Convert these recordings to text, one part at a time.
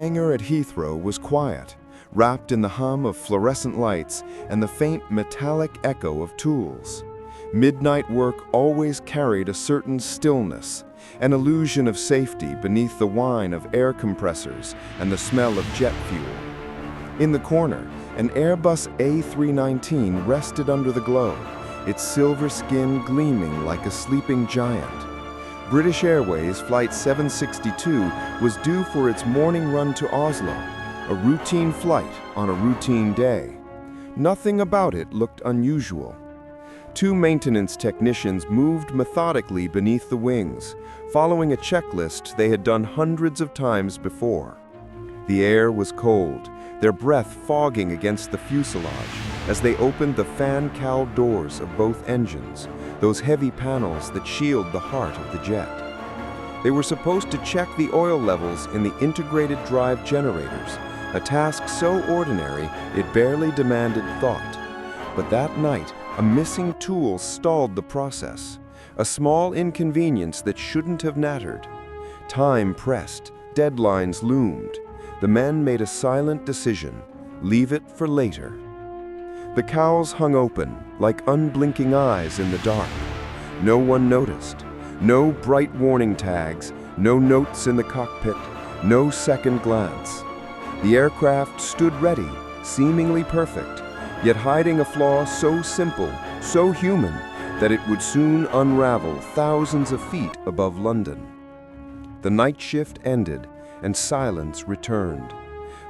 Hangar at Heathrow was quiet, wrapped in the hum of fluorescent lights and the faint metallic echo of tools. Midnight work always carried a certain stillness, an illusion of safety beneath the whine of air compressors and the smell of jet fuel. In the corner, an Airbus A319 rested under the glow, its silver skin gleaming like a sleeping giant. British Airways Flight 762 was due for its morning run to Oslo, a routine flight on a routine day. Nothing about it looked unusual. Two maintenance technicians moved methodically beneath the wings, following a checklist they had done hundreds of times before. The air was cold, their breath fogging against the fuselage as they opened the fan cowl doors of both engines, those heavy panels that shield the heart of the jet. They were supposed to check the oil levels in the integrated drive generators, a task so ordinary it barely demanded thought. But that night, a missing tool stalled the process, a small inconvenience that shouldn't have mattered. Time pressed, deadlines loomed. The men made a silent decision: leave it for later. The cowls hung open, like unblinking eyes in the dark. No one noticed. No bright warning tags, no notes in the cockpit, no second glance. The aircraft stood ready, seemingly perfect, yet hiding a flaw so simple, so human, that it would soon unravel thousands of feet above London. The night shift ended, and silence returned.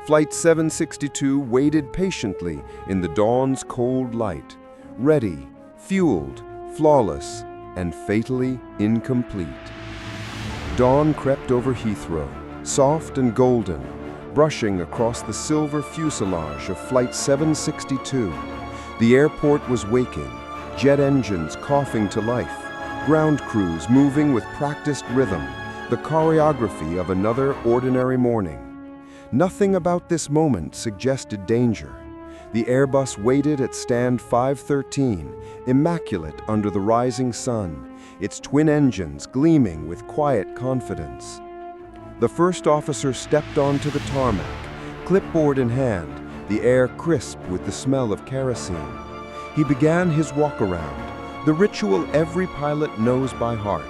Flight 762 waited patiently in the dawn's cold light, ready, fueled, flawless, and fatally incomplete. Dawn crept over Heathrow, soft and golden, brushing across the silver fuselage of Flight 762. The airport was waking, jet engines coughing to life, ground crews moving with practiced rhythm, the choreography of another ordinary morning. Nothing about this moment suggested danger. The Airbus waited at stand 513, immaculate under the rising sun, its twin engines gleaming with quiet confidence. The first officer stepped onto the tarmac, clipboard in hand, the air crisp with the smell of kerosene. He began his walk-around, the ritual every pilot knows by heart,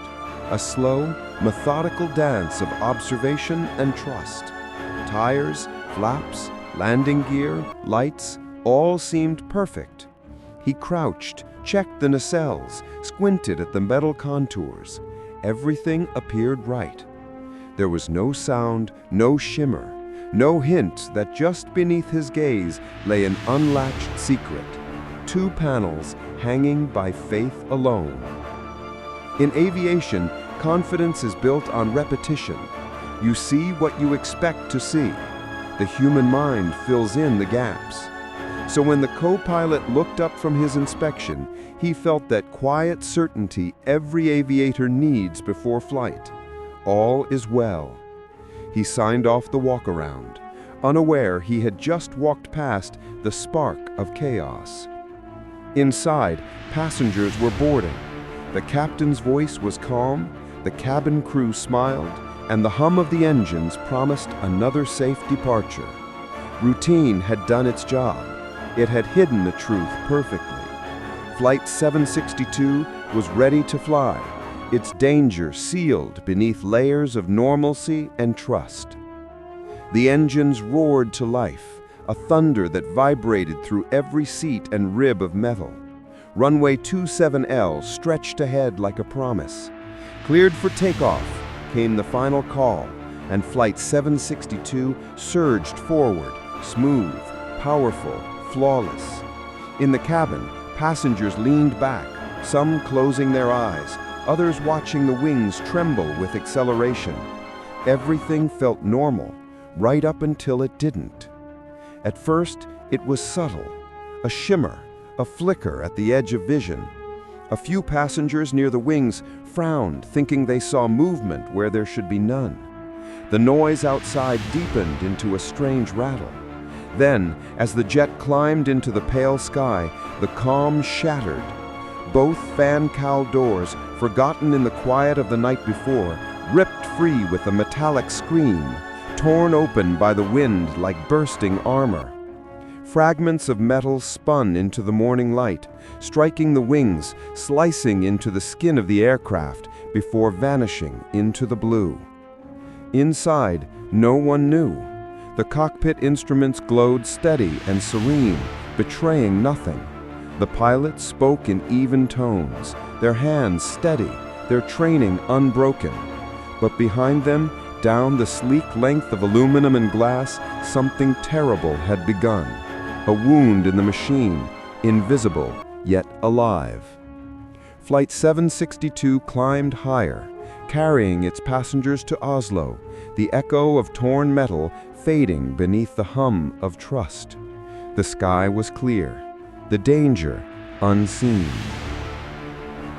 a slow, methodical dance of observation and trust. Tires, flaps, landing gear, lights, all seemed perfect. He crouched, checked the nacelles, squinted at the metal contours. Everything appeared right. There was no sound, no shimmer, no hint that just beneath his gaze lay an unlatched secret. Two panels hanging by faith alone. In aviation, confidence is built on repetition. You see what you expect to see. The human mind fills in the gaps. So when the co-pilot looked up from his inspection, he felt that quiet certainty every aviator needs before flight. All is well. He signed off the walk-around, unaware he had just walked past the spark of chaos. Inside, passengers were boarding. The captain's voice was calm, the cabin crew smiled, and the hum of the engines promised another safe departure. Routine had done its job. It had hidden the truth perfectly. Flight 762 was ready to fly, its danger sealed beneath layers of normalcy and trust. The engines roared to life, a thunder that vibrated through every seat and rib of metal. Runway 27L stretched ahead like a promise. Cleared for takeoff came the final call, and Flight 762 surged forward, smooth, powerful, flawless. In the cabin, passengers leaned back, some closing their eyes, others watching the wings tremble with acceleration. Everything felt normal, right up until it didn't. At first, it was subtle, a shimmer, a flicker at the edge of vision. A few passengers near the wings frowned, thinking they saw movement where there should be none. The noise outside deepened into a strange rattle. Then, as the jet climbed into the pale sky, the calm shattered. Both fan cowl doors, forgotten in the quiet of the night before, ripped free with a metallic scream. torn open by the wind like bursting armor. Fragments of metal spun into the morning light, striking the wings, slicing into the skin of the aircraft before vanishing into the blue. Inside, no one knew. The cockpit instruments glowed steady and serene, betraying nothing. The pilots spoke in even tones, their hands steady, their training unbroken. But behind them, down the sleek length of aluminum and glass, something terrible had begun. A wound in the machine, invisible yet alive. Flight 762 climbed higher, carrying its passengers to Oslo, the echo of torn metal fading beneath the hum of trust. The sky was clear, the danger unseen.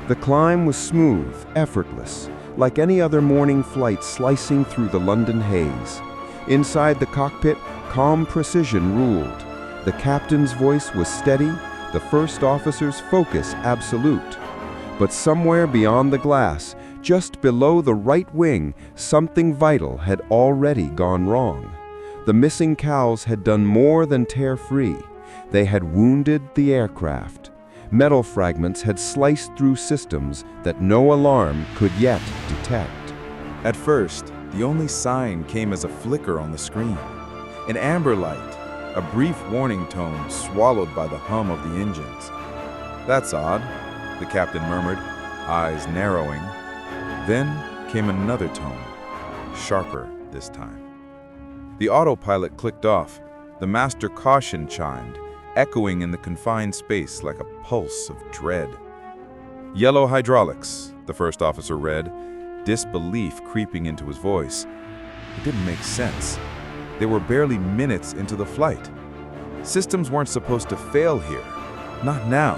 The climb was smooth, effortless, like any other morning flight slicing through the London haze. Inside the cockpit, calm precision ruled. The captain's voice was steady, the first officer's focus absolute. But somewhere beyond the glass, just below the right wing, something vital had already gone wrong. The missing cowls had done more than tear free. They had wounded the aircraft. Metal fragments had sliced through systems that no alarm could yet detect. At first, the only sign came as a flicker on the screen. An amber light, a brief warning tone swallowed by the hum of the engines. "That's odd," the captain murmured, eyes narrowing. Then came another tone, sharper this time. The autopilot clicked off. The master caution chimed, echoing in the confined space like a pulse of dread. "Yellow hydraulics," the first officer read, disbelief creeping into his voice. It didn't make sense. They were barely minutes into the flight. Systems weren't supposed to fail here. Not now.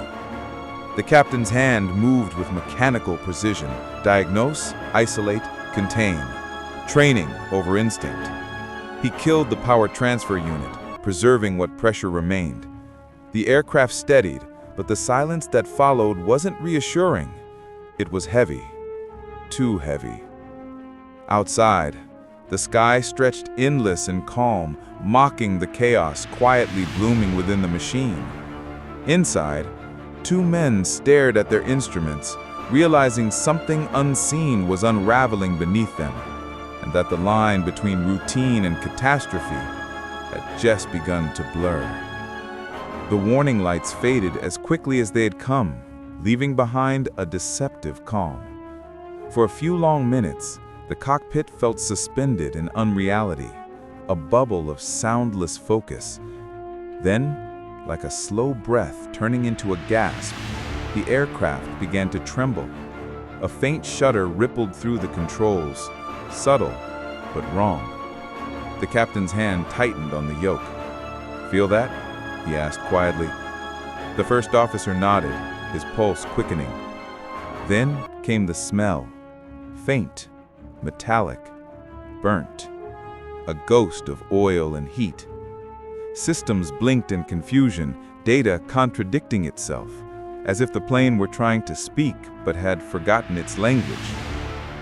The captain's hand moved with mechanical precision. Diagnose, isolate, contain. Training over instinct. He killed the power transfer unit, preserving what pressure remained. The aircraft steadied, but the silence that followed wasn't reassuring. It was heavy. Too heavy. Outside, the sky stretched endless and calm, mocking the chaos quietly blooming within the machine. Inside, two men stared at their instruments, realizing something unseen was unraveling beneath them, and that the line between routine and catastrophe had just begun to blur. The warning lights faded as quickly as they had come, leaving behind a deceptive calm. For a few long minutes, the cockpit felt suspended in unreality, a bubble of soundless focus. Then, like a slow breath turning into a gasp, the aircraft began to tremble. A faint shudder rippled through the controls, subtle but wrong. The captain's hand tightened on the yoke. "Feel that?" he asked quietly. The first officer nodded, his pulse quickening. Then came the smell, faint, metallic, burnt, a ghost of oil and heat. Systems blinked in confusion, data contradicting itself, as if the plane were trying to speak but had forgotten its language.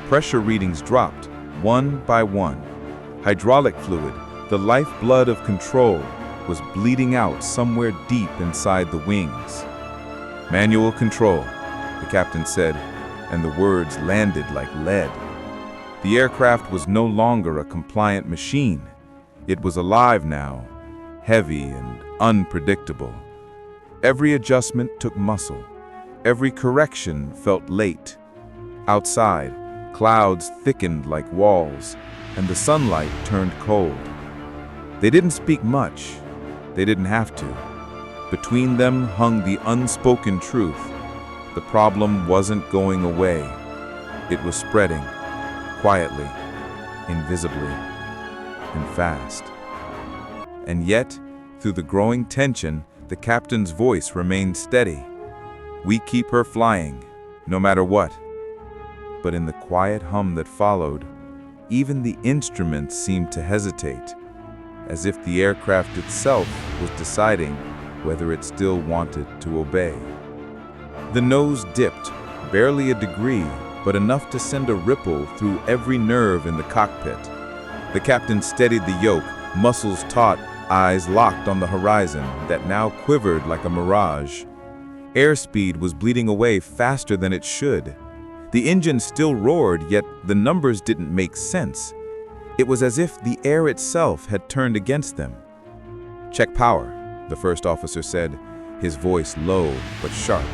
Pressure readings dropped, one by one. Hydraulic fluid, the lifeblood of control, was bleeding out somewhere deep inside the wings. "Manual control," the captain said, and the words landed like lead. The aircraft was no longer a compliant machine. It was alive now, heavy and unpredictable. Every adjustment took muscle. Every correction felt late. Outside, clouds thickened like walls, and the sunlight turned cold. They didn't speak much. They didn't have to. Between them hung the unspoken truth. The problem wasn't going away. It was spreading, quietly, invisibly, and fast. And yet, through the growing tension, the captain's voice remained steady. "We keep her flying, no matter what." But in the quiet hum that followed, even the instruments seemed to hesitate, as if the aircraft itself was deciding whether it still wanted to obey. The nose dipped, barely a degree, but enough to send a ripple through every nerve in the cockpit. The captain steadied the yoke, muscles taut, eyes locked on the horizon that now quivered like a mirage. Airspeed was bleeding away faster than it should. The engine still roared, yet the numbers didn't make sense. It was as if the air itself had turned against them. "Check power," the first officer said, his voice low but sharp.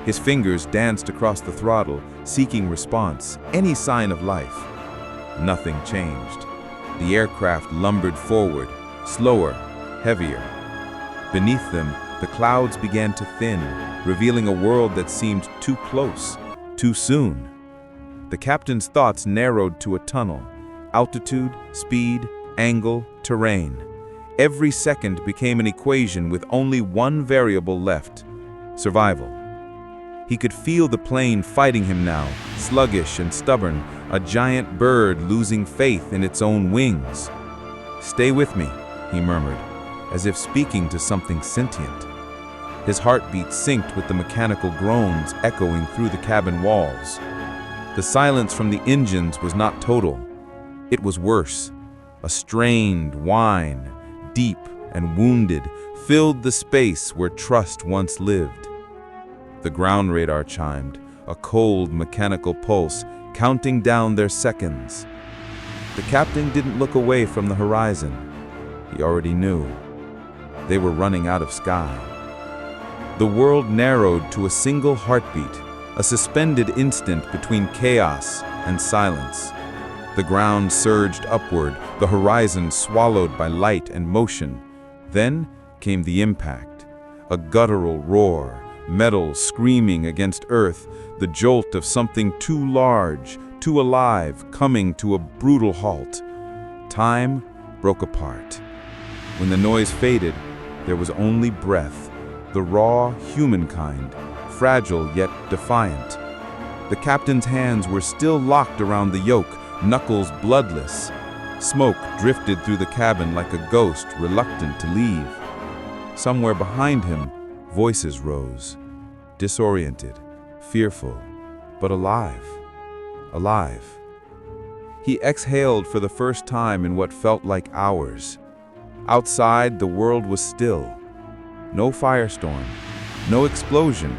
His fingers danced across the throttle, seeking response, any sign of life. Nothing changed. The aircraft lumbered forward, slower, heavier. Beneath them, the clouds began to thin, revealing a world that seemed too close, too soon. The captain's thoughts narrowed to a tunnel. Altitude, speed, angle, terrain. Every second became an equation with only one variable left: survival. He could feel the plane fighting him now, sluggish and stubborn, a giant bird losing faith in its own wings. "Stay with me," he murmured, as if speaking to something sentient. His heartbeat synced with the mechanical groans echoing through the cabin walls. The silence from the engines was not total. It was worse. A strained whine, deep and wounded, filled the space where trust once lived. The ground radar chimed, a cold mechanical pulse, counting down their seconds. The captain didn't look away from the horizon. He already knew. They were running out of sky. The world narrowed to a single heartbeat, a suspended instant between chaos and silence. The ground surged upward, the horizon swallowed by light and motion. Then came the impact, a guttural roar, metal screaming against earth, the jolt of something too large, too alive, coming to a brutal halt. Time broke apart. When the noise faded, there was only breath, the raw humankind, fragile yet defiant. The captain's hands were still locked around the yoke, knuckles bloodless. Smoke drifted through the cabin like a ghost reluctant to leave. Somewhere behind him, voices rose, disoriented, fearful, but alive. Alive. He exhaled for the first time in what felt like hours. Outside, the world was still. No firestorm, no explosion,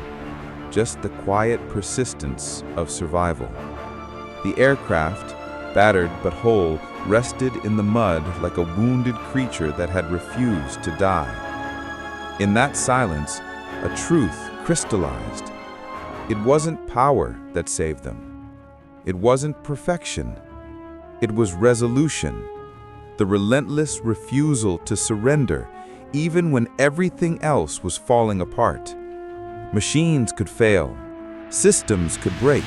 just the quiet persistence of survival. The aircraft, battered but whole, rested in the mud like a wounded creature that had refused to die. In that silence, a truth crystallized. It wasn't power that saved them. It wasn't perfection. It was resolution, the relentless refusal to surrender, even when everything else was falling apart. Machines could fail, systems could break,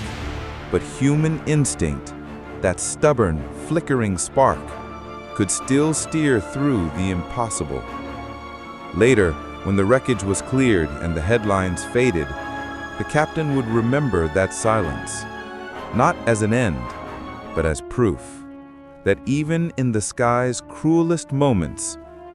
but human instinct, that stubborn, flickering spark, could still steer through the impossible. Later, when the wreckage was cleared and the headlines faded, the captain would remember that silence, not as an end, but as proof that even in the sky's cruelest moments,